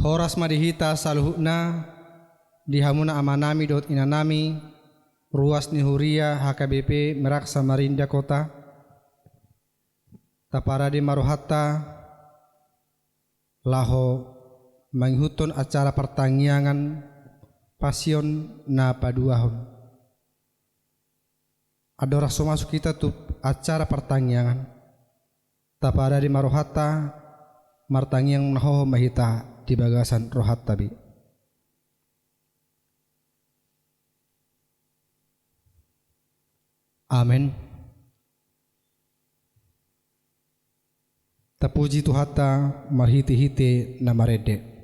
Horas madihita saluhukna dihamuna amanami dot inanami ruas ni Huria HKBP Merak Samarinda Kota taparade marohata laho manghuton acara pertanggiangan pasion na paduahon. Adora so masuk kita tu acara pertanggiangan taparade marohata martangiang naho mahita di bagasan rohat tabi. Amin. Tapuji Tuhata marhiti-hiti na marede.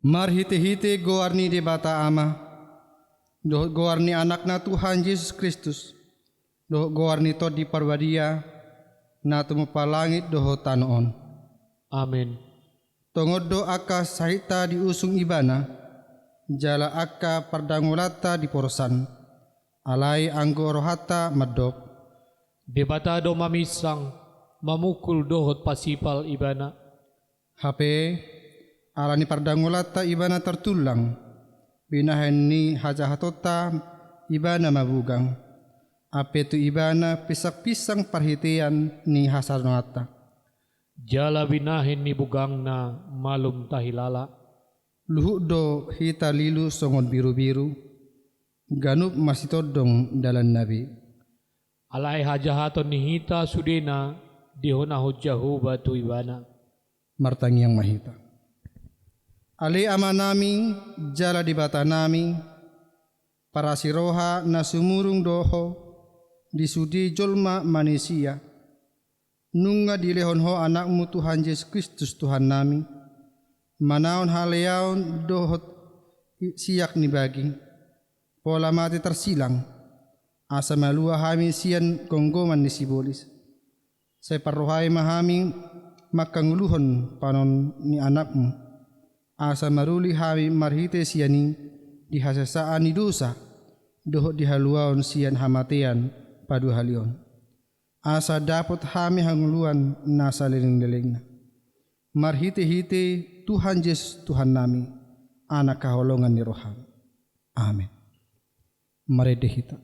Marhite-hite goarni de bata ama, doh goarni anakna Tuhan Yesus Kristus, doh goarni to di parwadia, na tumupalangit doh tanoon. Amin. Tongod do aka sahita di usung ibana, jala aka pardangulata di porosan, alai anggo rohata madop. Debata do mamisang, mamukul dohot pasipal ibana. Hape alani pardangulata ibana tertulang, binahen ni hajahatota ibana mabugang. Ape tu ibana pisak-pisang parhitian ni hasarnata. Jala binahin ni bugang na malum tahilala. Luhuk do hita lilu songon biru-biru, ganup masitodong dalan nabi. Alai hajahaton ni hita sudena dihona hujjahu batu ibana. Martangiang mahita. Ali ama nami, jala di bata nami, para siroha na sumurung doho, di sudi jolma manusia, nunga dilehonho anakmu Tuhan Yesus Kristus Tuhan nami, manaon haleaon dohot siyak ni bagi, pola mati tersilang, asa malua hami sian konggoman ni sibolis, saya parrohai mahami makanguluhon panon ni anakmu, asa maruli hami marhite siani dihasasaan ni dosa dohot dihaluaon sian hamatean padu halion. Asa dapat hami hanguluan nasa leling-lelingna. Marhite-hite Tuhan Yesus Tuhan nami, anak kaholongan ni rohani. Amin. Mari dihita.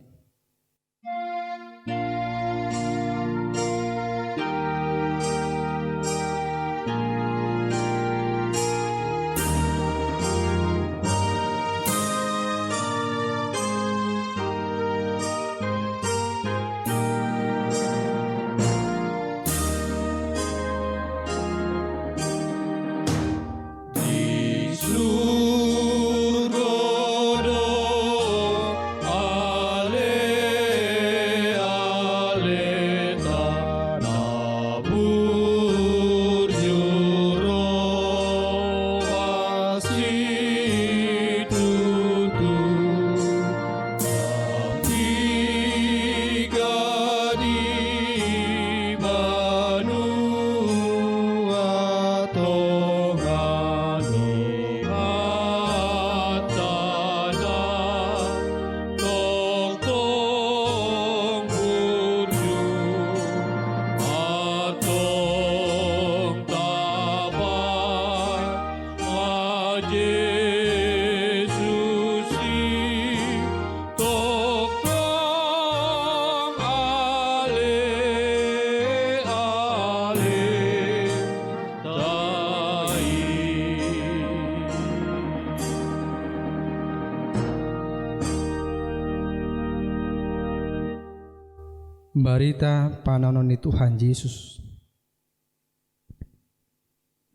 Barita pananon ni Tuhan Yesus.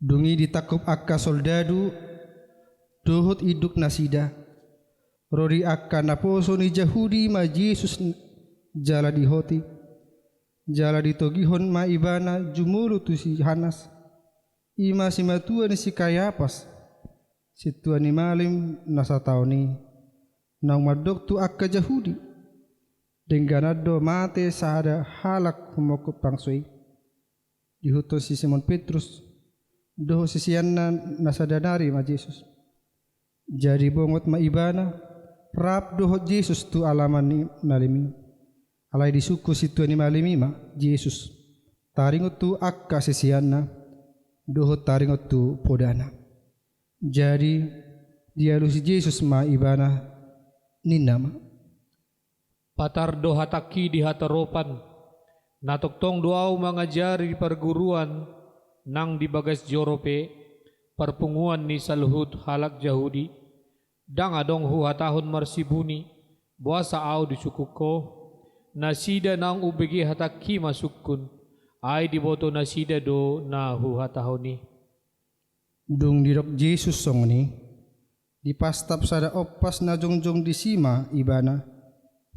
Dungi ditakup akka soldadu, dohot iduk nasida. Rori akka naposo ni Jahudi ma Yesus jala di hoti. Jala di togihon ma ibana jumulu tu si Hanas. Ima si matua ni si Kayapas. Si tua ni malim nasa tauni. Nang madok tu akka Jahudi. Dengganado mate sada halak humokut pangsui. Dihutos si Simon Petrus. Doho sisianna nasadanari ma Yesus. Jadi bongot ma ibana. Rap doho Yesus tu alaman ni malimi. Alai disuku situ ni malimi ma Yesus. Taringot tu akka sisianna. Doho taringot tu podana. Jadi dia lusi Yesus ma ibana ninama. Patardo hataki di hataropan, natoktong duau mangajari di perguruan, nang di bagas Jorope, perpunguan ni saluhut halak Jahudi, dang adong hu hatahun marsibuni, buasa au di sukuko, nasida nang ubegi hataki masukun, ay diboto nasida do na hu hatahuni. Dung dirok Yesus song ni, dipastap sada opas na jongjong di sima ibana,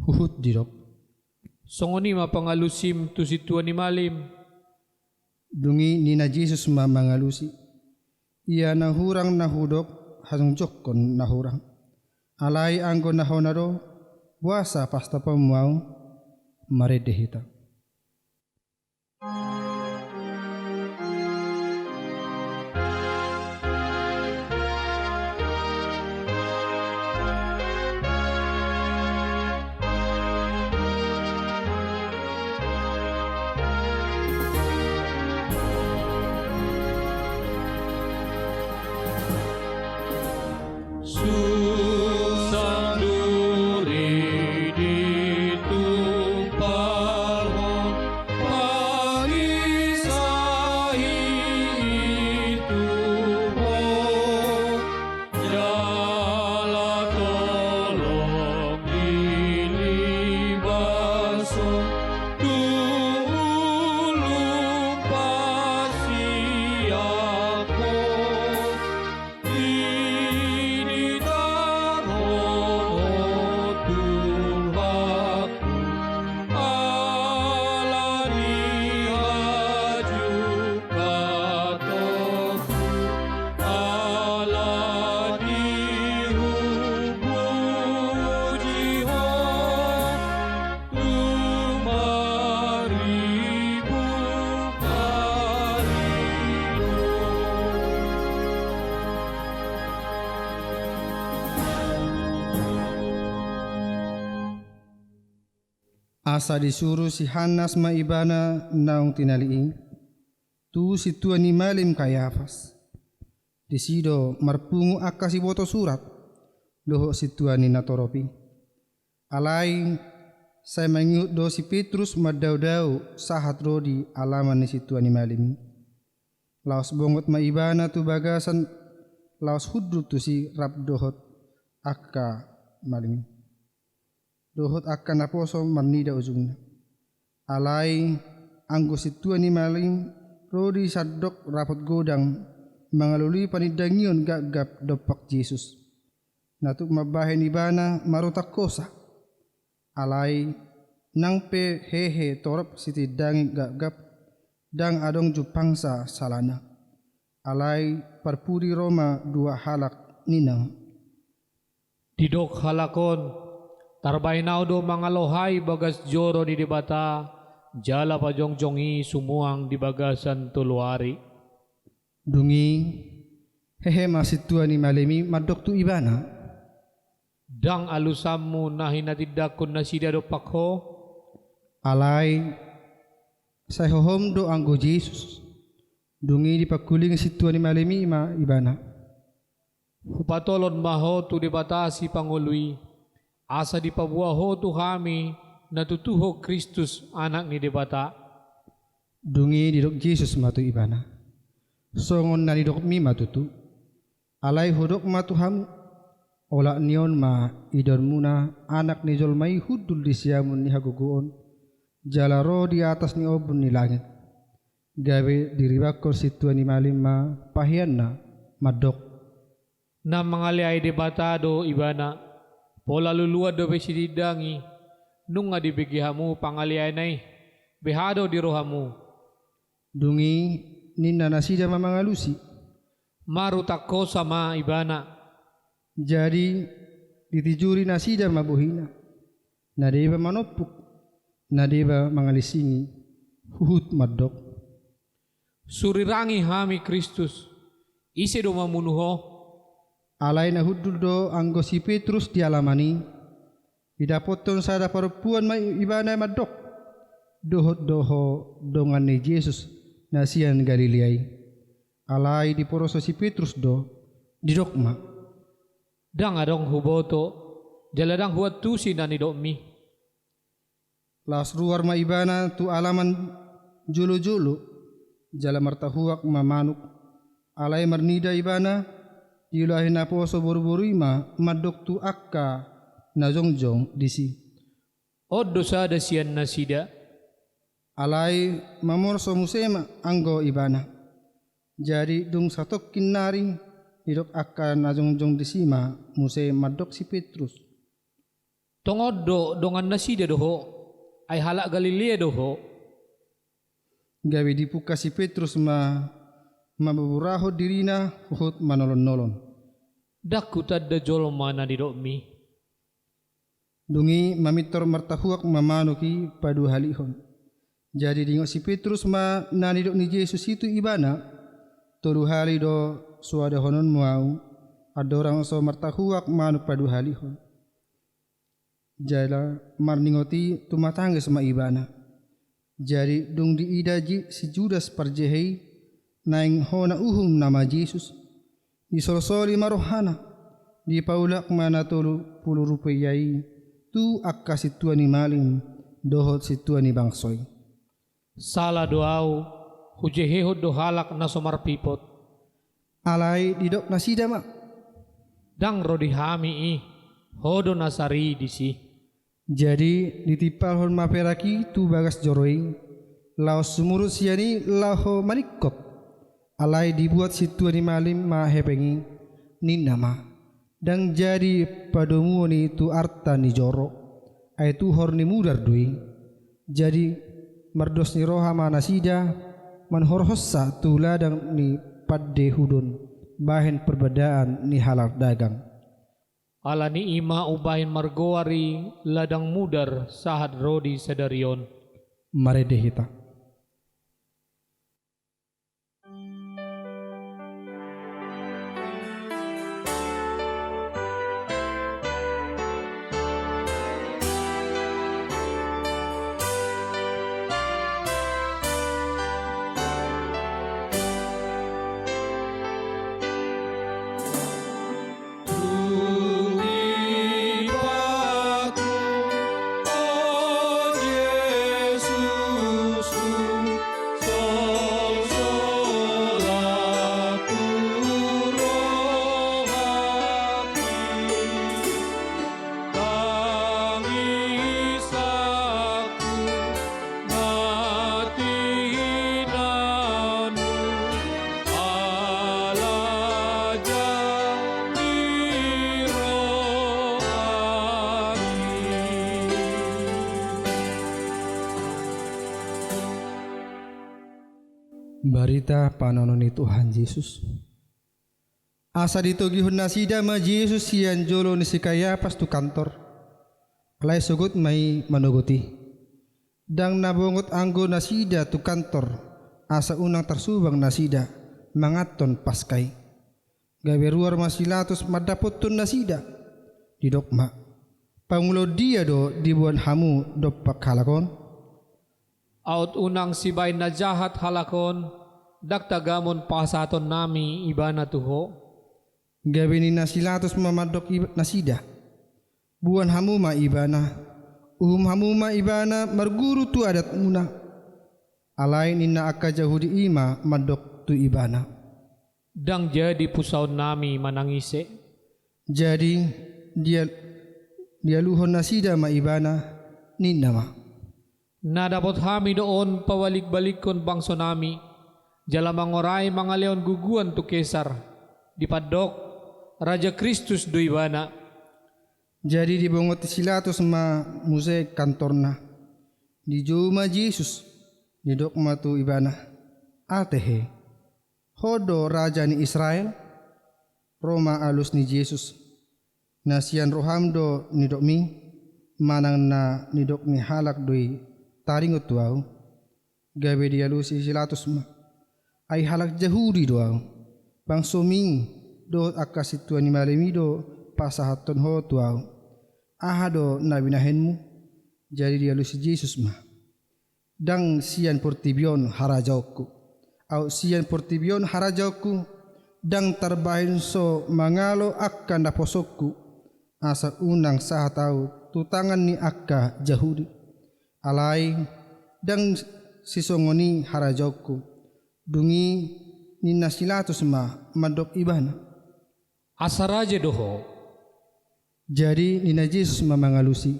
huhut dirok. Songoni mapangalusim tu situan ni malim. Dungi ni na Jesus mamangalusi. Ia nahurang nahudok hasung jokon nahurang. Alai anggo nahonaro buasa pasta pamuau maredehita. Asa disuruh si Hanas ma ibana naung tinaliing. Tu si tuan ni malim Kayafas. Di sido marpungu akka si boto surat doho si tuani natoropi. Alai saya mengiut do si Petrus madau-dau sahat rodi alaman ni si tuani malimi. Laos bongot maibana tu bagasan laos hudrut tu si rap dohot akka malimi. Dohot akka naposo marnida ujungna. Alai anggo si tuani malim rodi sadok rapot godang mangalului panidangion gagap dopak Yesus. Natuk mabahen ibana marutak kosa. Alai nang pe hehe torop siti dangi gagap dang adong jupangsa salana. Alai parpuri Roma dua halak ninang. Didok halakon, tarbainaw do mangalohai bagas joro di debata, jala pajongjongi sumuang di bagasan tuluari. Dungi hehe masih tuani malemi madok tu ibana. Dang alusamu nahi natidakon na sida do pakho. Alai saya hohom do anggo Yesus. Dungi dipakuling si tuani malemi ma ibana. Hupatolon maho tu debatasi pangului. Asa dipabuaho tu kami natutuho Kristus anak ni debata. Dungi didok Yesus matu ibana. Songon na didok mi matutu. Alai hudok matuham. Ola nion ma idon muna anak ni jolmai hudul di siamun ni haguguon. Jalaro di atas ni obun ni langit. Gawe diribakor si tuani malim ma pahian na madok. Na mangaliay debatado ibana. Pola luluad do besididangi. Nung nga dibigihamu pangaliay nay. Behado di rohamu. Dungi ninna nasida mamangalusi. Marutako sama ibana. Jadi ditijuri nasida mabuhina. Nadeba manopuk. Nadeba mangalisingi. Huhut madok. Surirangi hami Kristus. Ise do mamunuho. Alai na hudul do anggo si Petrus dialamani. Idapoton sada perempuan ma ibana madok. Dohot doho dongan ni Yesus nasian Galileai. Alai di poroso si Petrus do didokma. Dang adong huboto. Jaladang huat tusi na nidomi. Las ruar ma ibana tu alaman julu-julu. Jala martahuak mamanuk. Alai marnida ibana. Ilahi na poso buru-buru ima madok tu akka na jongjong disi. Oddo sada sian nasida. Alai mamorso musema anggo ibana. Jadi dung satok kinari hidok akka na jongjong disima muse madok si Petrus. Tongoddo dongan nasida doho. Ay halak Galilea doho. Gawe dipuka si Petrus mabuburaho dirina huhut manolon-nolon. Daku tadda jolma na didomi. Dungi mamitor martahuak mamanuki padu halihon. Jadi dingok si Petrus ma nanidok ni Yesus itu ibana. Tolu hali do suada honon mau. Ada orang so martahuak manuk padu halihon. Jala marningoti tumatangis ma ibana. Jadi dung diidaji si Judas parjehei. Naing hona uhum nama Yesus. Isolsoli marohana. Di paulak mana tolu puluh rupiai. Tu akka si tuani maling. Dohot si tuani bangsoy. Salah doau. Hujehehod do halak na somarpipot. Alai didok nasida ma. Dang rodi hami i. Hodo nasari disi. Jadi ditipal hon maperaki tu bagas joroi. Laos sumurut siani laho manikot. Alai dibuat si tuani malim ma hepengi ni nama. Dan jadi padomu ni tu arta ni joro. Ai tu hor ni mudar dui. Jadi mardos ni roha ma nasida. Man horhossa tu ladang ni padde hudun. Bahen perbedaan ni halal dagang. Ala ni ima ubahin margoari ladang mudar sahat rodi sedarion. Marede hita. Barita panonon ni Tuhan Yesus. Asa ditugihun nasida ma Yesus sian jolo ni si Kayapas tu kantor. Alay sugut may manuguti. Dang nabungot anggo nasida tu kantor. Asa unang tersubang nasida mangaton paskay. Gawe ruar masilatos madapot tun nasida. Didokma. Pangulo dia do dibuan hamu dopak halakon. Aut unang sibay na jahat halakon, daktagamon pasaton nami ibana tuho. Gabi ni nasilatos mamadok nasida. Buan hamuma ibana. Hamuma ibana marguru tu adat muna. Alain inna akka jahudi ima madok tu ibana. Dang jadi pusaw nami manangise. Jadi dia luhon nasida ma ibana ninna ma. Nadapot hami doon pawalik-balikon bangso nami. Jala mangoray mga leon guguan tu Kesar. Dipadok Raja Kristus do ibana. Jadi dibongot silatos ma muse kantorna. Di juma Jesus. Didok ma tu ibana. Atehe. Hodo Raja ni Israel. Roma alus ni Jesus. Nasian rohamdo nidok mi. Manang na nidok ni halak doi taringot tuaw. Gawe dialusi silatos ma. Ay halak jahuri doaw. Bang soming do akasitua ni malemido pasahaton ho tuaw. Ahado na binahenmu. Jadi dialusi Jesus ma. Dang sian portibion harajauku. Au sian portibion harajauku. Dang tarbahin so mangalo akka naposokku. Asa unang sahatau tutangan ni akka jahudi. Alay dang sisongoni harajauku. Dungi ni nasilatos ma madok ibana. Asa raja doho. Jadi ni na Jesus mamangalusi.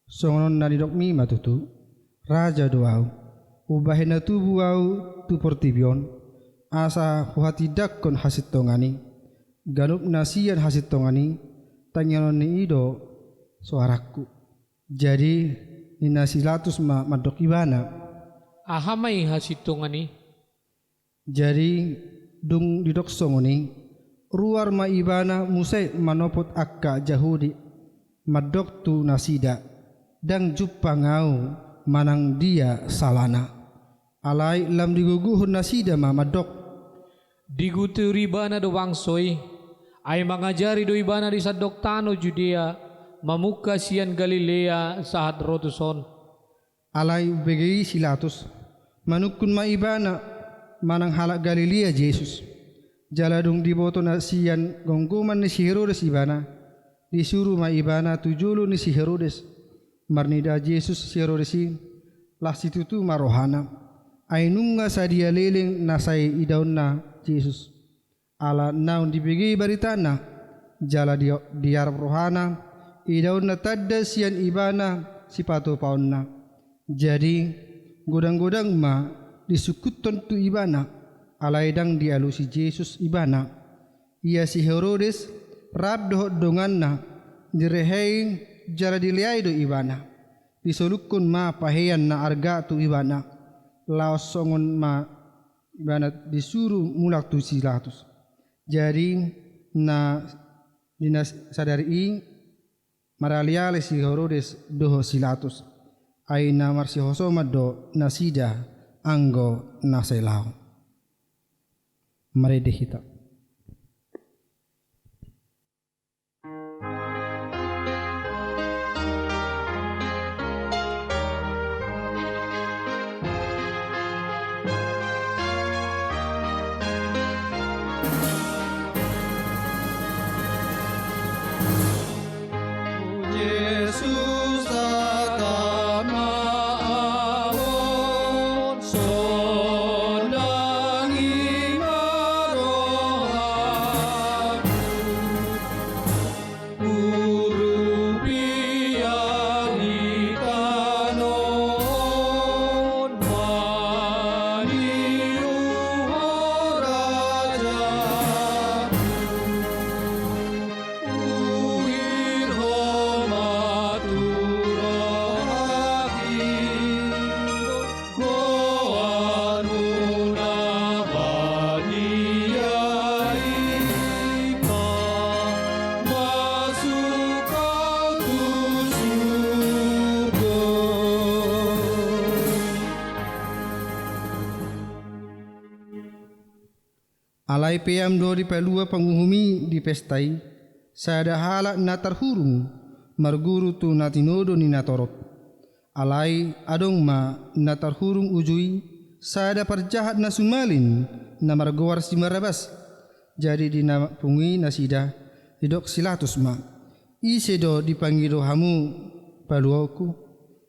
Songonon na nidok mi matutu. Raja doaw. Ubahin na tubuaw tu portibion. Asa huhatidak kon hasitongani. Ganup nasian hasitongani. Tanyanon ni ido suaraku. Jadi ni nasilatos ma madok ibana. Ahamay hasitongani. Jadi dung didok songoni. Ruar ma ibana musay manopot akka jahudi. Madok tu nasida. Dang jupangau manang dia salana. Alay lam diguguhun nasida ma madok. Diguturi bana do wangsoy. Ay mangajari do ibana di Sadoktano Judea. Mamuka siyan Galilea sahat rotuson. Alay begay silatos. Manukun ma ibana manang halak Galilea Jesus. Jaladung diboto na siyan gongguman ni si Herodes ibana. Disuruh ma ibana tujulo ni si Herodes. Marnida Jesus si Herodesin. Lah situtu marohana. Ay nunga sa dia leling nasay idaon na Jesus. Ala naun dibigay barita na. Jala diarap rohana. Idaon na tadda siyan ibana si pato paon na. Jadi godang-godang ma disukuton tu ibana. Alaydang dialusi Jesus ibana. Ia si Herodes rab dohot dongan na. Direhey jala diliay do ibana. Disolukun ma paheyan na arga tu ibana. Laos songon ma ibana disuruh mulak tu silatus. Jadi na dinas sadari maraliale si Herodes doho silatus. Ay namar si hosoma do nasida anggo naselao. Mari dihita. Yesus akan maawon sonang imaro Alai peam do di pelua penguhumi di pestai, sada halak na tarhurung, marguru tu natinodo ni natorot. Alai adong ma na tarhurung ujui, sada parjahat na sumalin, na margowar si Barabas. Jadi di nama pungui nasida, hidok silatus ma. Ise do dipanggilo hamu paluoku,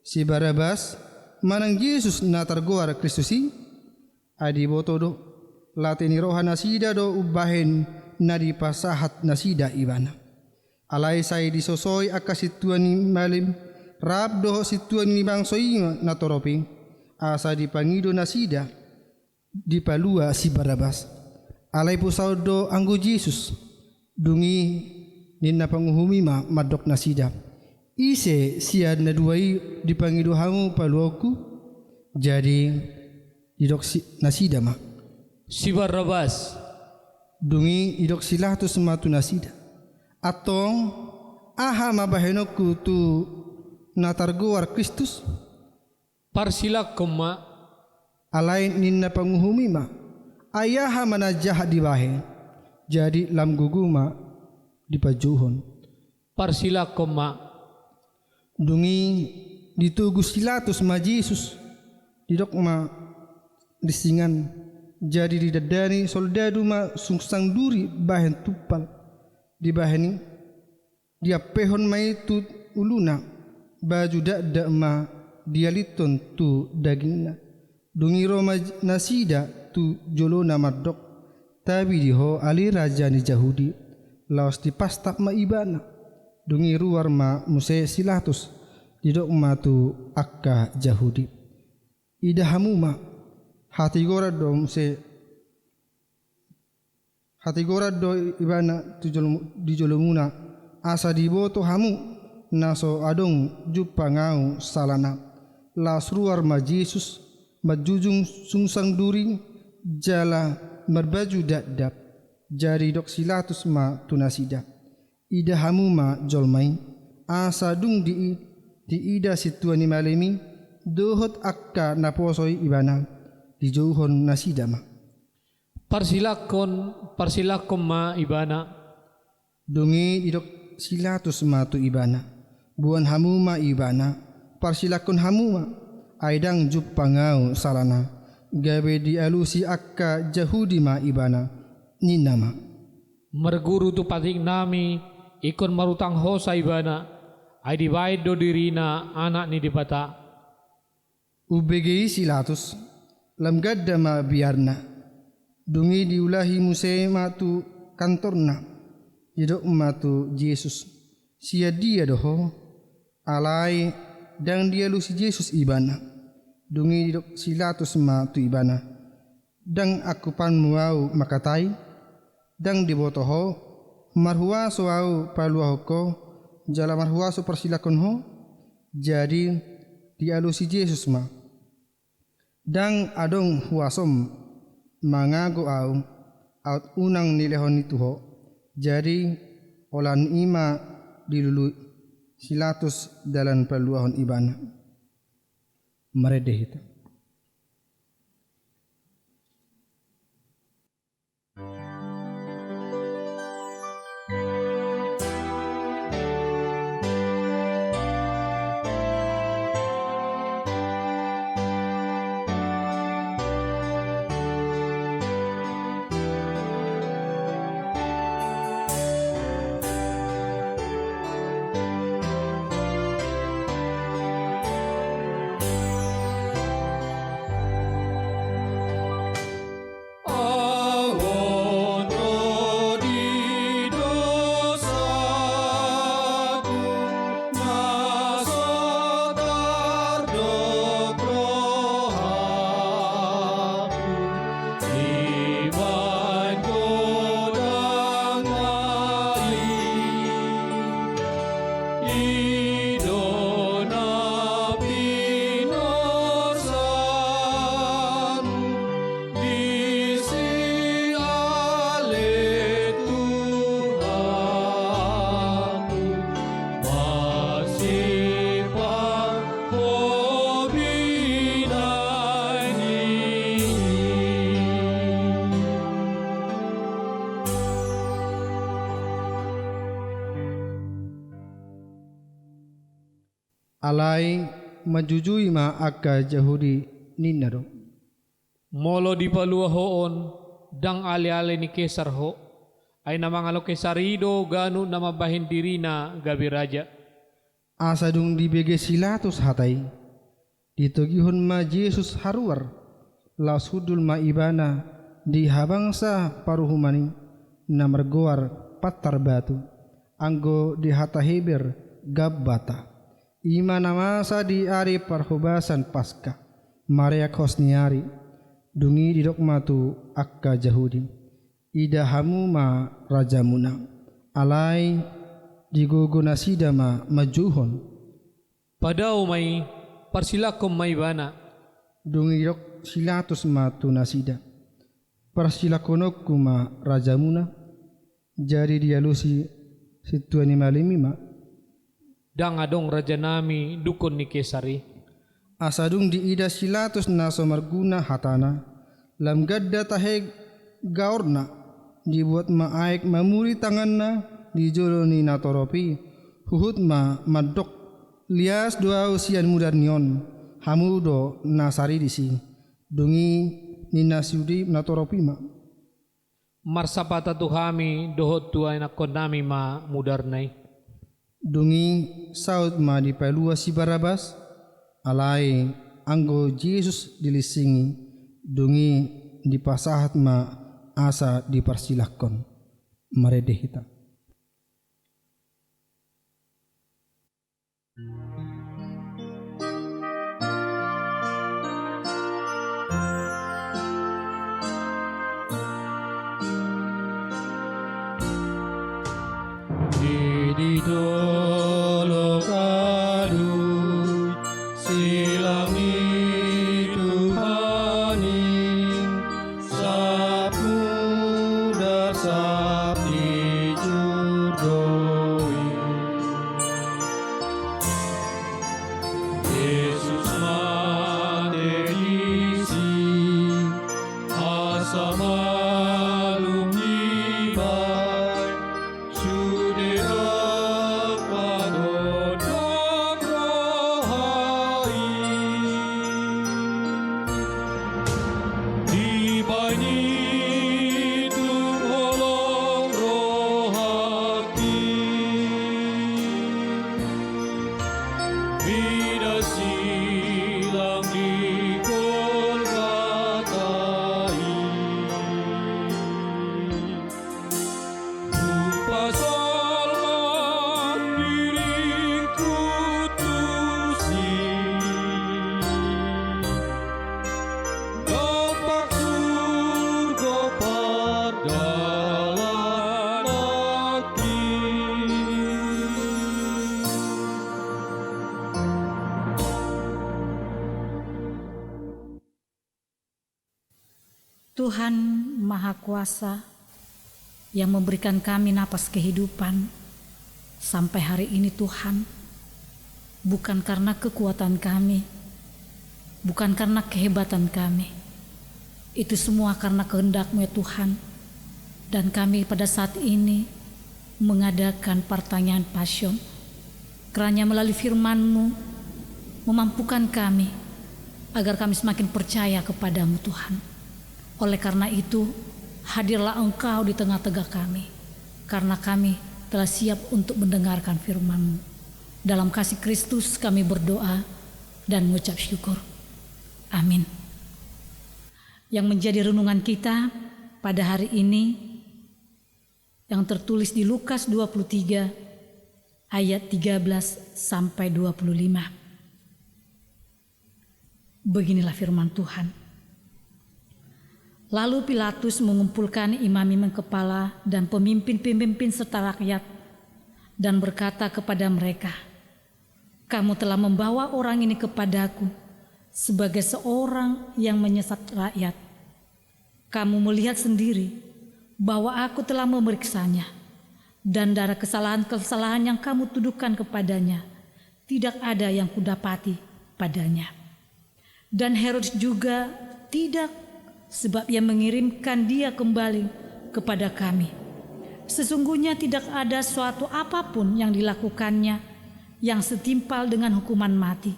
si Barabas, manang Yesus na targowar Kristusi, adi boto do. Latini roha nasida do ubahen na di pasahat nasida ibana. Alai say disosoi aka situan ni malim, rab do situan ni bangsoi na toropi, asa dipangido nasida, dipalua si Barabas. Alai pusau do anggo Yesus, dungi nina panguhumima madok nasida. Ise siad na duai dipangido hamu paluoku, jadi didok nasida ma. Si Barabas, dungi idok silatus matu nasida. Atong aha mabahenoku tu natargowar Kristus. parsilak kema, Alain ninna panguhumima. Ayaha manajahat dibahe. Jadi lam guguma dipajuhon. parsilak kema, Dungi ditugu silatus ma Yesus. Didok ma disingan. Jadi didadani soldadu ma sungsang duri bahen tupal di baheni dia pehon mai tu uluna baju dak ma dia liton tu dagingna dungi roma nasida tu jolona madok tabi diho ali raja ni Jahudi laos di pastak ma ibana dungi ruar ma muse silatus didok ma tu akka Jahudi idahamu ma hati gora do ibana di jolomuna asa diboto hamu naso adong jupa ngau salana las ruar ma Yesus majujung sungsang during jala berbaju dadap jari dok silatus ma tunasida ida hamu ma jolmai asa dung di ida situani malemi dohot akka naposoi ibana dijauhon nasida ma. parsilak ma ibana. Dungi idok silatus ma tu ibana. Buan hamu ma ibana. Parsilakon hamu ma. Aidang jup pangau salana. Gabe dialusi akka Jahudi ma ibana. Nina ma. Merguru tu patik nami ikon marutang hosa ibana. Ay dibayad do dirina anak ni dibata. Ubegei silatus. Lam gadda ma biarna dungi diulahi muse matu kantorna yedok matu Yesus sia dia doho alai dang dia lu si Yesus ibana dungi dok silatus matu ibana dang aku pan muau makatai dang dibotoho marhua soau paluahoko jala marhua so persilakon ho jadi dia lu si Yesus ma dang adong huasom mangago au out unang nilehon itu ho jadi olan ima dilulu silatus dalam peluahon ibana meredeh itu. alai majujui ma akka Yahudi ninado. Molo di palua hoon, dang ali-ali ni Kesar ho, ay namangalo Kesarido gano na mabahin diri na gabi raja. Asa dung dibege silatus hatai, ditugihon ma Yesus haruar, lasudul ma ibana di habangsa paruhumani na margoar patar batu, anggo di hata heber gabbata. Ima namasa di ari parhubasan paska, Maria kosniari, dungi didok matu akka Yahudi. Ida hamuma rajamuna, alai diguguna sidama majuhon. Padao may parsilakom may bana. Dungi didok silatus matu nasida. Parsilakonok kuma rajamuna, jari dialusi situani malimima. Dang adong raja nami dukon ni Kesari. Asadung di ida silatus na somarguna hatana, lam gadda taheg gaorna, dibuat maaik mamuri tanganna, dijolo ni natoropi, huhut ma madok, lias dua usian muda nion, hamudo nasari disi, dungi ni nasudi natoropi ma. Marsapata tuhami dohot tuay na konami ma mudarnay. Dungi saud ma di palua si Barabas, alai anggo Yesus dilisingi, dungi dipasahat ma asa dipersilahkan maredehita. Didolo kadui silangi Tuhani sapu dasap dijudoi Yesus materisi asa malum ibai sude Tuhan Maha Kuasa yang memberikan kami napas kehidupan sampai hari ini Tuhan, bukan karena kekuatan kami, bukan karena kehebatan kami, itu semua karena kehendak-Mu ya Tuhan. Dan kami pada saat ini mengadakan pertanyaan passion, kiranya melalui firman-Mu memampukan kami agar kami semakin percaya kepadamu Tuhan. Oleh karena itu, hadirlah Engkau di tengah-tengah kami, karena kami telah siap untuk mendengarkan firman-Mu. Dalam kasih Kristus kami berdoa dan mengucap syukur. Amin. Yang menjadi renungan kita pada hari ini, yang tertulis di Lukas 23 ayat 13 sampai 25. Beginilah firman Tuhan. Lalu Pilatus mengumpulkan imam-imam kepala dan pemimpin-pemimpin serta rakyat dan berkata kepada mereka, "Kamu telah membawa orang ini kepadaku sebagai seorang yang menyesat rakyat. Kamu melihat sendiri bahwa aku telah memeriksanya, dan dari kesalahan-kesalahan yang kamu tuduhkan kepadanya tidak ada yang kudapati padanya. Dan Herodes juga tidak, sebab ia mengirimkan dia kembali kepada kami. Sesungguhnya tidak ada suatu apapun yang dilakukannya yang setimpal dengan hukuman mati.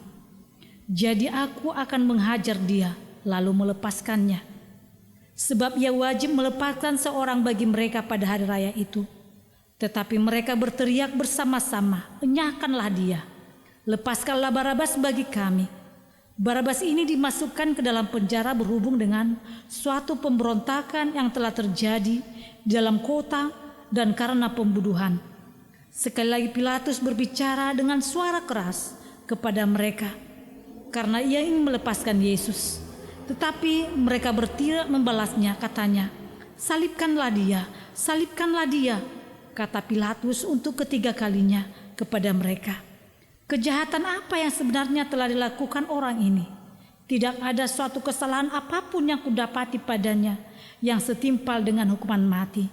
Jadi aku akan menghajar dia lalu melepaskannya. Sebab ia wajib melepaskan seorang bagi mereka pada hari raya itu. Tetapi mereka berteriak bersama-sama, enyahkanlah dia. Lepaskanlah Barabas bagi kami. Barabas ini dimasukkan ke dalam penjara berhubung dengan suatu pemberontakan yang telah terjadi di dalam kota dan karena pembunuhan. Sekali lagi Pilatus berbicara dengan suara keras kepada mereka karena ia ingin melepaskan Yesus. Tetapi mereka berteriak membalasnya, katanya, salibkanlah dia, salibkanlah dia, kata Pilatus untuk ketiga kalinya kepada mereka. Kejahatan apa yang sebenarnya telah dilakukan orang ini? Tidak ada suatu kesalahan apapun yang kudapati padanya yang setimpal dengan hukuman mati.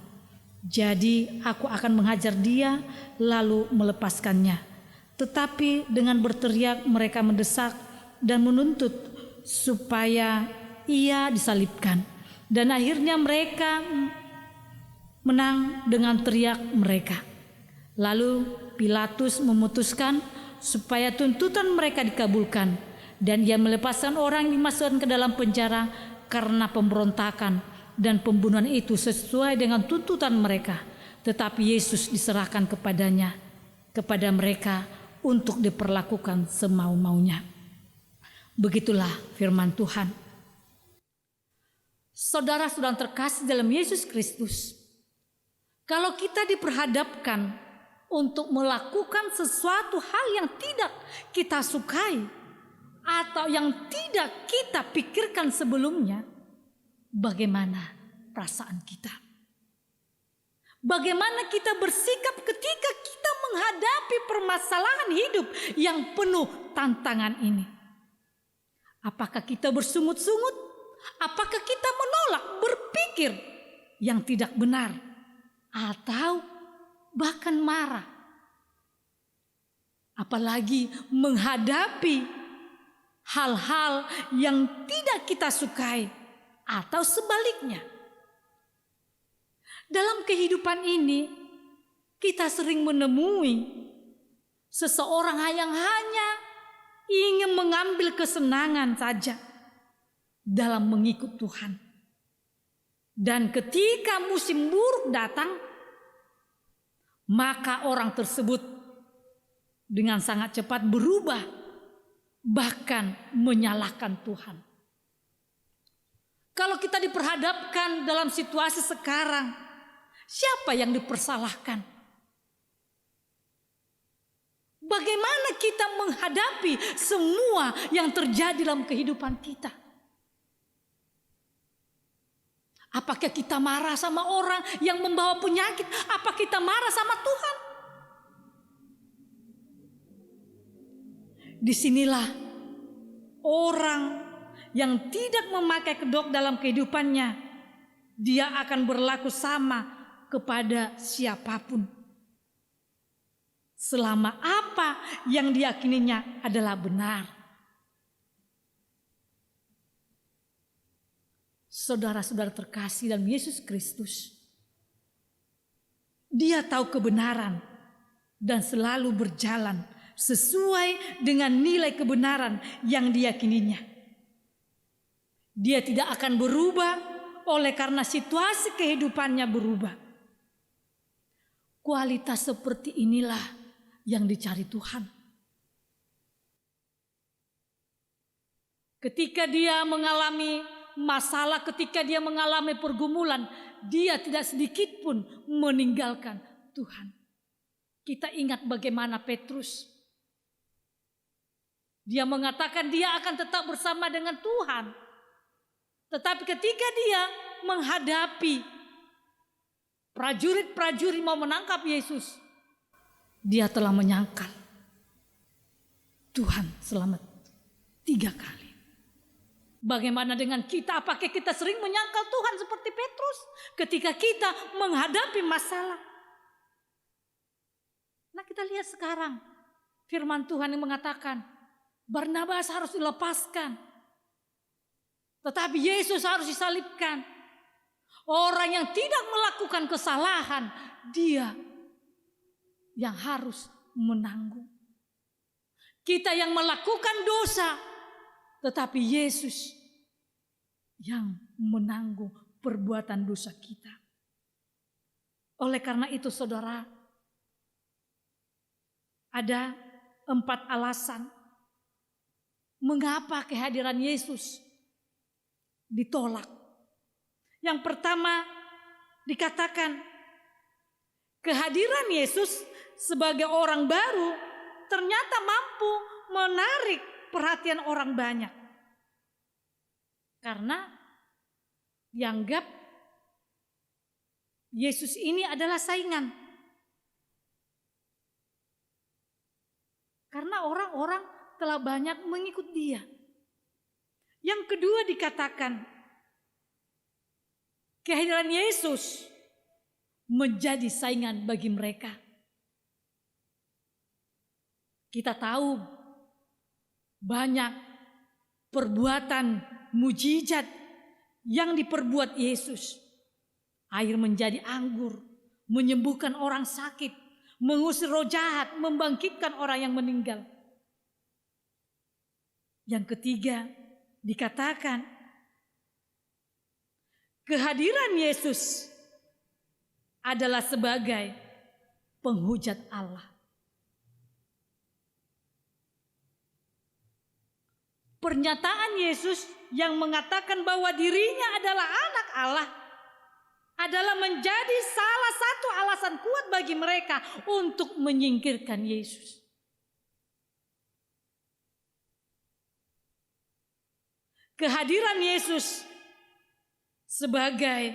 Jadi aku akan menghajar dia lalu melepaskannya. Tetapi dengan berteriak mereka mendesak dan menuntut supaya ia disalibkan. Dan akhirnya mereka menang dengan teriak mereka. Lalu Pilatus memutuskan supaya tuntutan mereka dikabulkan, dan ia melepaskan orang yang dimasukkan ke dalam penjara karena pemberontakan dan pembunuhan itu sesuai dengan tuntutan mereka. Tetapi Yesus diserahkan kepada mereka untuk diperlakukan semau-maunya. Begitulah firman Tuhan. Saudara-saudara terkasih dalam Yesus Kristus, kalau kita diperhadapkan untuk melakukan sesuatu hal yang tidak kita sukai atau yang tidak kita pikirkan sebelumnya, bagaimana perasaan kita? Bagaimana kita bersikap ketika kita menghadapi permasalahan hidup yang penuh tantangan ini? Apakah kita bersungut-sungut? Apakah kita menolak berpikir yang tidak benar? Atau bahkan marah? Apalagi menghadapi hal-hal yang tidak kita sukai atau sebaliknya. Dalam kehidupan ini kita sering menemui seseorang yang hanya ingin mengambil kesenangan saja dalam mengikut Tuhan. Dan ketika musim buruk datang, maka orang tersebut dengan sangat cepat berubah, bahkan menyalahkan Tuhan. Kalau kita diperhadapkan dalam situasi sekarang, siapa yang dipersalahkan? Bagaimana kita menghadapi semua yang terjadi dalam kehidupan kita? Apakah kita marah sama orang yang membawa penyakit? Apa kita marah sama Tuhan? Disinilah orang yang tidak memakai kedok dalam kehidupannya, dia akan berlaku sama kepada siapapun. Selama apa yang diyakininya adalah benar. Saudara-saudara terkasih dalam Yesus Kristus, dia tahu kebenaran dan selalu berjalan sesuai dengan nilai kebenaran yang diyakininya. Dia tidak akan berubah oleh karena situasi kehidupannya berubah. Kualitas seperti inilah yang dicari Tuhan. Ketika dia mengalami masalah, ketika dia mengalami pergumulan, dia tidak sedikit pun meninggalkan Tuhan. Kita ingat bagaimana Petrus. Dia mengatakan dia akan tetap bersama dengan Tuhan. Tetapi ketika dia menghadapi prajurit-prajurit mau menangkap Yesus, dia telah menyangkal Tuhan selama 3 kali. Bagaimana dengan kita? Apakah kita sering menyangkal Tuhan seperti Petrus ketika kita menghadapi masalah? Nah, kita lihat sekarang firman Tuhan yang mengatakan Barnabas harus dilepaskan, tetapi Yesus harus disalibkan. Orang yang tidak melakukan kesalahan, dia yang harus menanggung. Kita yang melakukan dosa, tetapi Yesus yang menanggung perbuatan dosa kita. Oleh karena itu saudara, ada 4 alasan mengapa kehadiran Yesus ditolak. Yang pertama dikatakan kehadiran Yesus sebagai orang baru ternyata mampu menarik perhatian orang banyak. Karena dianggap Yesus ini adalah saingan. Karena orang-orang telah banyak mengikut dia. Yang kedua dikatakan kehadiran Yesus menjadi saingan bagi mereka. Kita tahu banyak perbuatan mujizat yang diperbuat Yesus. Air menjadi anggur, menyembuhkan orang sakit, mengusir roh jahat, membangkitkan orang yang meninggal. Yang ketiga dikatakan kehadiran Yesus adalah sebagai penghujat Allah. Pernyataan Yesus yang mengatakan bahwa dirinya adalah anak Allah adalah menjadi salah satu alasan kuat bagi mereka untuk menyingkirkan Yesus. Kehadiran Yesus sebagai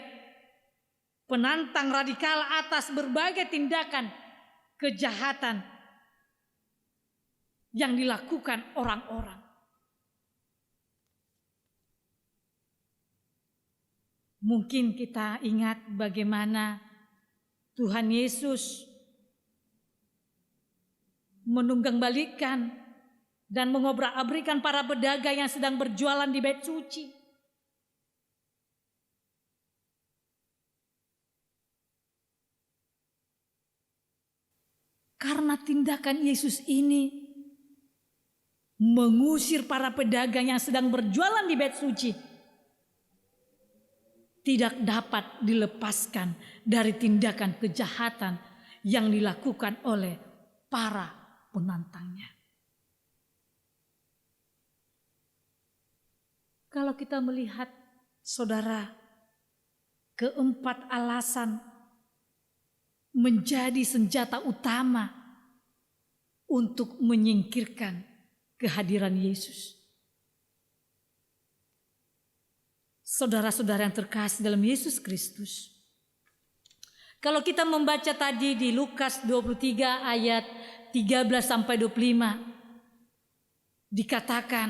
penantang radikal atas berbagai tindakan kejahatan yang dilakukan orang-orang. Mungkin kita ingat bagaimana Tuhan Yesus menunggangbalikan dan mengobrak-abrikan para pedagang yang sedang berjualan di Bait Suci. Karena tindakan Yesus ini mengusir para pedagang yang sedang berjualan di Bait Suci, tidak dapat dilepaskan dari tindakan kejahatan yang dilakukan oleh para penantangnya. Kalau kita melihat saudara, keempat alasan menjadi senjata utama untuk menyingkirkan kehadiran Yesus. Saudara-saudara yang terkasih dalam Yesus Kristus, kalau kita membaca tadi di Lukas 23 ayat 13 sampai 25, dikatakan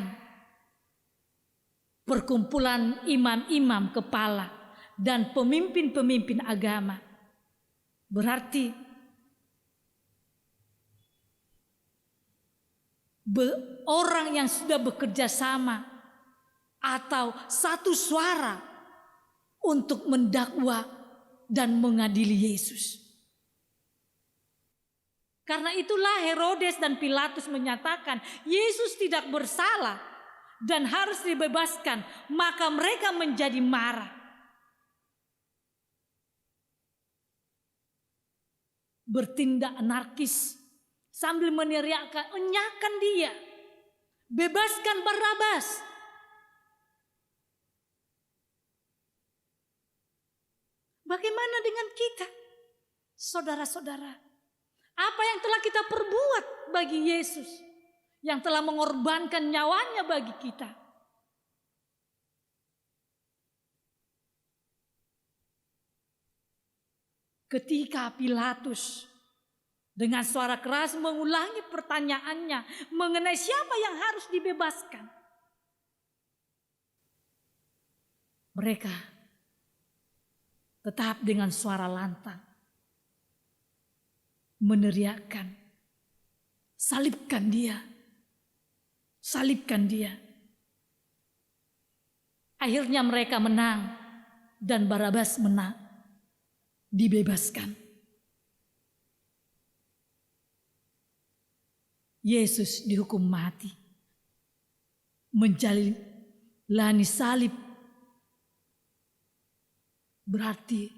perkumpulan imam-imam kepala dan pemimpin-pemimpin agama. Berarti orang yang sudah bekerja sama atau satu suara untuk mendakwa dan mengadili Yesus. Karena itulah Herodes dan Pilatus menyatakan Yesus tidak bersalah dan harus dibebaskan, maka mereka menjadi marah. Bertindak anarkis sambil meneriakkan, enyahkan dia, bebaskan Barabas. Bagaimana dengan kita, saudara-saudara? Apa yang telah kita perbuat bagi Yesus, yang telah mengorbankan nyawanya bagi kita? Ketika Pilatus dengan suara keras mengulangi pertanyaannya mengenai siapa yang harus dibebaskan, mereka tetap dengan suara lantang meneriakkan, salibkan dia, salibkan dia. Akhirnya mereka menang dan Barabas menang, dibebaskan. Yesus dihukum mati, menjalani salib, berarti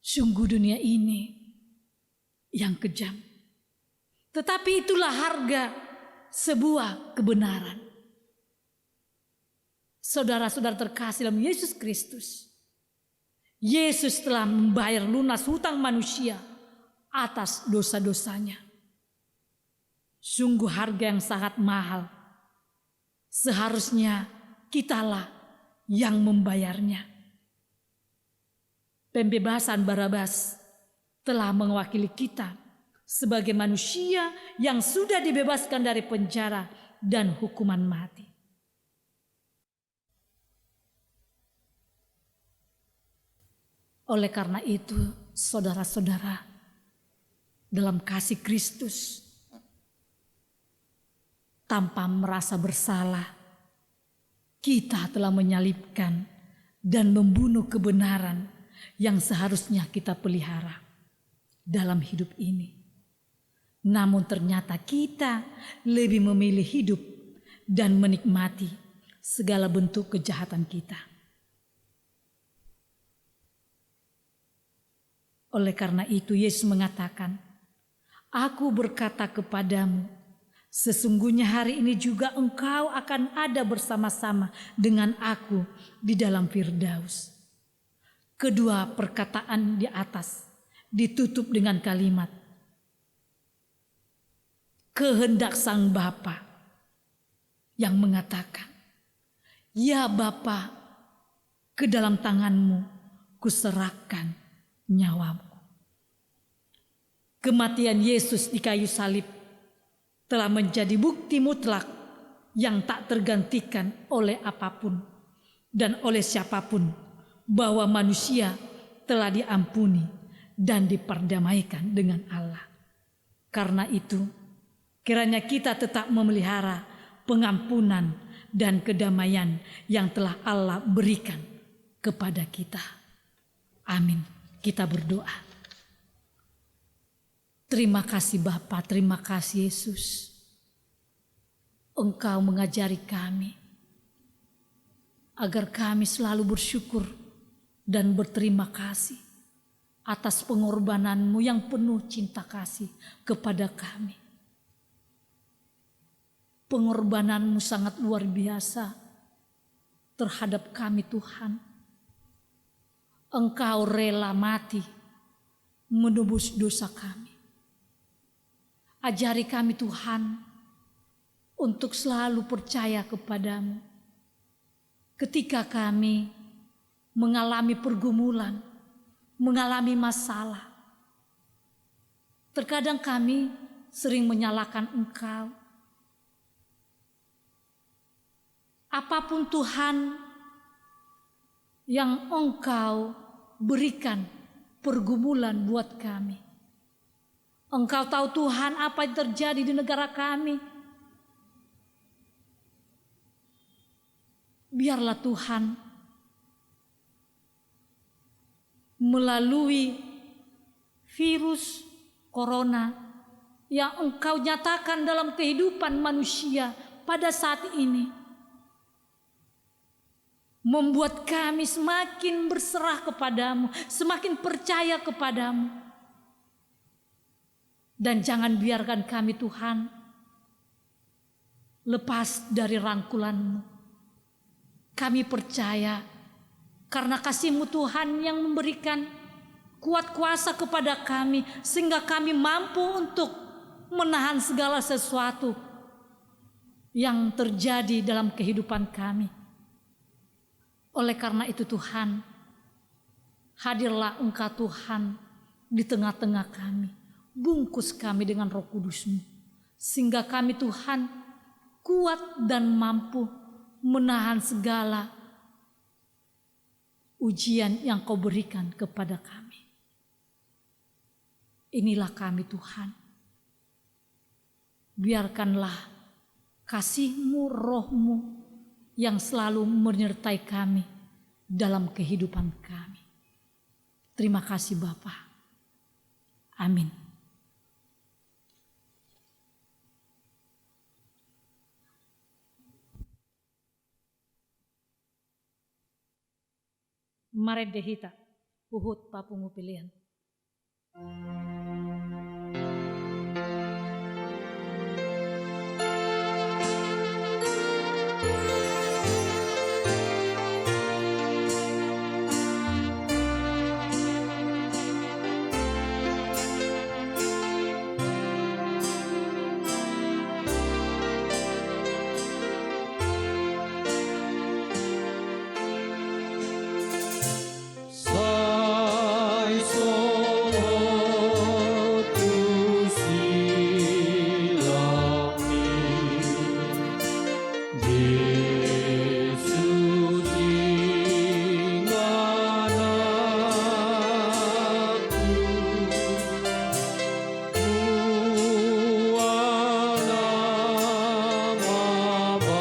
sungguh dunia ini yang kejam. Tetapi itulah harga sebuah kebenaran. Saudara-saudara terkasih dalam Yesus Kristus, Yesus telah membayar lunas hutang manusia atas dosa-dosanya. Sungguh harga yang sangat mahal. Seharusnya kitalah yang membayarnya. Pembebasan Barabas telah mewakili kita sebagai manusia yang sudah dibebaskan dari penjara dan hukuman mati. Oleh karena itu, saudara-saudara, dalam kasih Kristus, tanpa merasa bersalah, kita telah menyalibkan dan membunuh kebenaran yang seharusnya kita pelihara dalam hidup ini. Namun ternyata kita lebih memilih hidup dan menikmati segala bentuk kejahatan kita. Oleh karena itu Yesus mengatakan, "Aku berkata kepadamu, sesungguhnya hari ini juga engkau akan ada bersama-sama dengan aku di dalam Firdaus." Kedua perkataan di atas ditutup dengan kalimat, kehendak Sang Bapa yang mengatakan, "Ya Bapa, ke dalam tanganmu kuserahkan nyawamu." Kematian Yesus di kayu salib telah menjadi bukti mutlak yang tak tergantikan oleh apapun dan oleh siapapun bahwa manusia telah diampuni dan diperdamaikan dengan Allah. Karena itu, kiranya kita tetap memelihara pengampunan dan kedamaian yang telah Allah berikan kepada kita. Amin. Kita berdoa. Terima kasih Bapa, terima kasih Yesus. Engkau mengajari kami agar kami selalu bersyukur dan berterima kasih atas pengorbanan-Mu yang penuh cinta kasih kepada kami. Pengorbanan-Mu sangat luar biasa terhadap kami Tuhan. Engkau rela mati menebus dosa kami. Ajari kami Tuhan untuk selalu percaya kepadamu. Ketika kami mengalami pergumulan, mengalami masalah, terkadang kami sering menyalahkan Engkau. Apapun Tuhan yang Engkau berikan pergumulan buat kami. Engkau tahu Tuhan apa yang terjadi di negara kami. Biarlah Tuhan melalui virus corona yang Engkau nyatakan dalam kehidupan manusia pada saat ini, membuat kami semakin berserah kepadamu, semakin percaya kepadamu. Dan jangan biarkan kami Tuhan lepas dari rangkulan-Mu. Kami percaya karena kasih-Mu Tuhan yang memberikan kuat kuasa kepada kami, sehingga kami mampu untuk menahan segala sesuatu yang terjadi dalam kehidupan kami. Oleh karena itu Tuhan, hadirlah Engkau Tuhan di tengah-tengah kami. Bungkus kami dengan Roh Kudus-Mu, sehingga kami Tuhan kuat dan mampu menahan segala ujian yang Kau berikan kepada kami. Inilah kami Tuhan. Biarkanlah kasih-Mu, Roh-Mu yang selalu menyertai kami dalam kehidupan kami. Terima kasih Bapa. Amin. Maret dehita, uhut papungu pilihan. Sai soho tu silami, Yesus ingananku, muana mabarisi.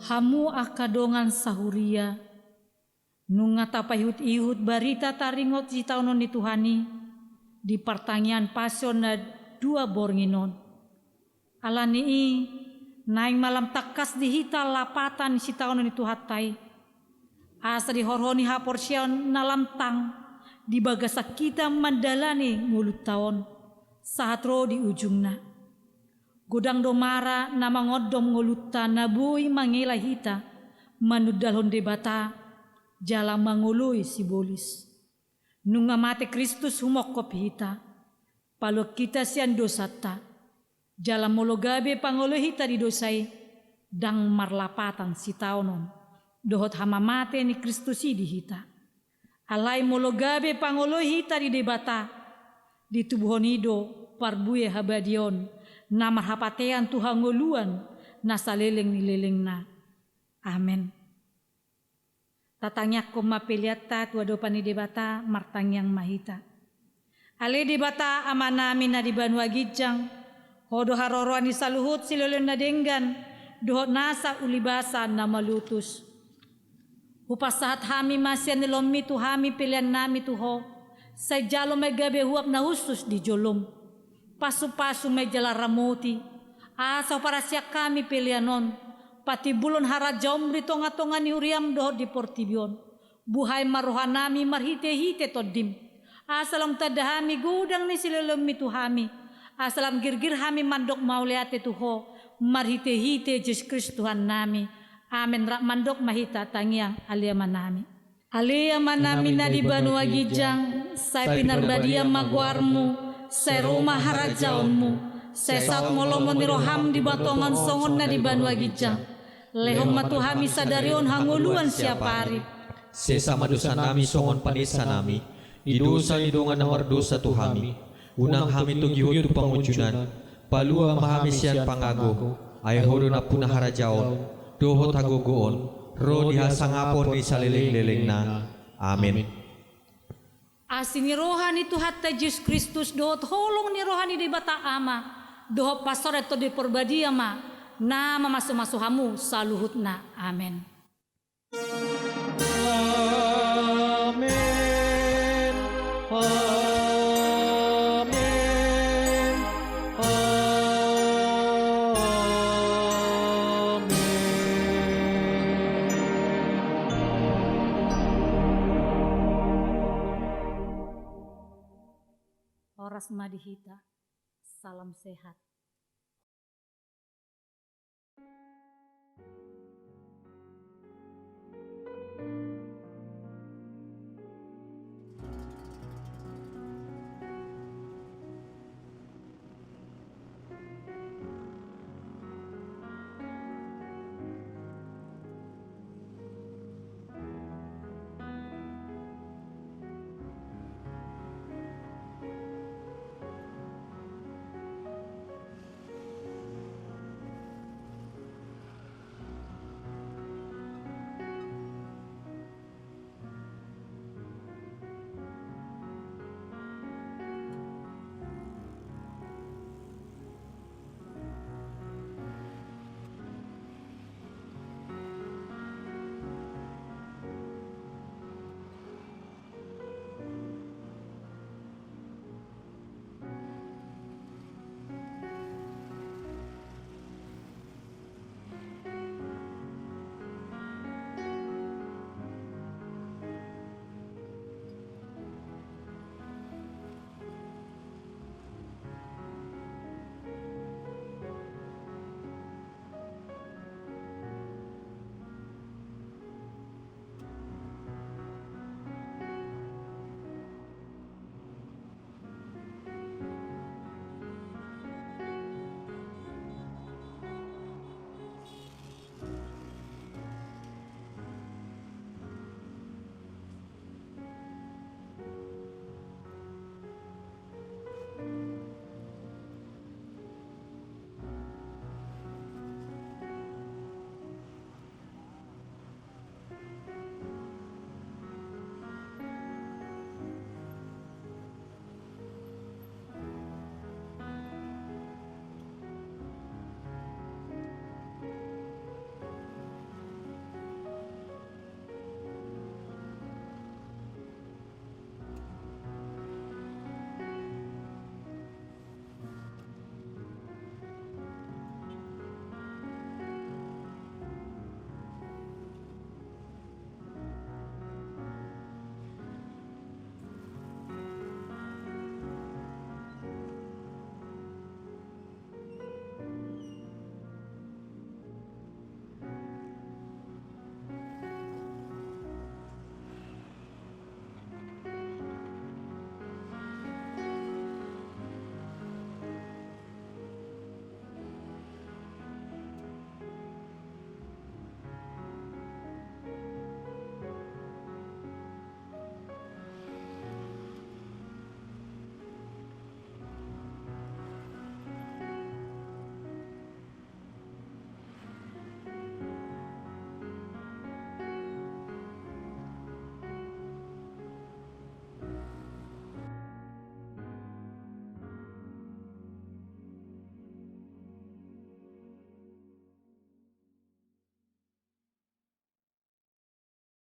Hamu akadongan sahuria, nunga tapahihut-ihut barita taringot si taunon ni Tuhani, di pertanyaan pasion na dua bornginon. Alani naing malam takas dihita lapatan si taunon ni Tuhatai. Asa di horhoni haporsiaon na lamtang, di bagasa kita mandalani ngulut taon, saat ro di ujungna. Godang domara na mangodom nguluta na buhi mangela hita, manudalhon debata, jalang mangului si bolis. Nunga mate Kristus humokop hita, palo kita sian dosata, jalang mologabe pangolo hita di dosai, dang marlapatan si taunon, dohot hama mate ni Kristus di hita. Alai mologabe pangolo hita di debata, di tubuhonido parbuye habadion, na marhapatean Tuhan ngoluan na saleleng nileleng na. Amen. Tatangyak ko mapiliata tua dopan ni debata martangyang mahita. Ale debata ama namin na di Banua Gijang, hodo haroroan ni saluhut silolon na denggan, dohot nasa ulibasan na malutus. Upasahat hami masyan nilomi tu hami pilihan nami tuho, sa jalo may gabi huwap na husus di jolom. Pasu-pasu may jala ramoti, asa para siya kami pilihanon, pati bulon harajom rito nga tonga ni Uriam dohot di Portibion. Buhay maruhan nami marhite-hite todim. Asalam tadahami gudang ni silolom mituhami. Asalam girgir hami mandok mauliate tuho, marhite-hite Yesus Kristus Tuhan nami. Amin. Rak mandok mahita tangiang alia manami. Alia manami na di Banua Gijang, saya pinar badia magwarmu, saya rumah harajaunmu, saya saat molomon di roham di batongan songon na di Banua Gijang. Lehong matuhami sadarion hanguluan siapa hari. Sesama dosa nami songon panesa nami, idosa idongan ng mardosa tuhami. Unang hami to gihud to pangujunan, palua mahami siyan pangago, ay horo na punah harajaon, dohot hagogoon, ro dihasangapon ni saliling-liling na. Amin. Asin ni rohani Tuhan ta Yesus Kristus dohot holong ni rohani di bata ama, dohot pastor eto di perbadia ma, na mamasu-masu hamu saluhut na. Amin. Amin. Amin. Oras madihita, salam sehat.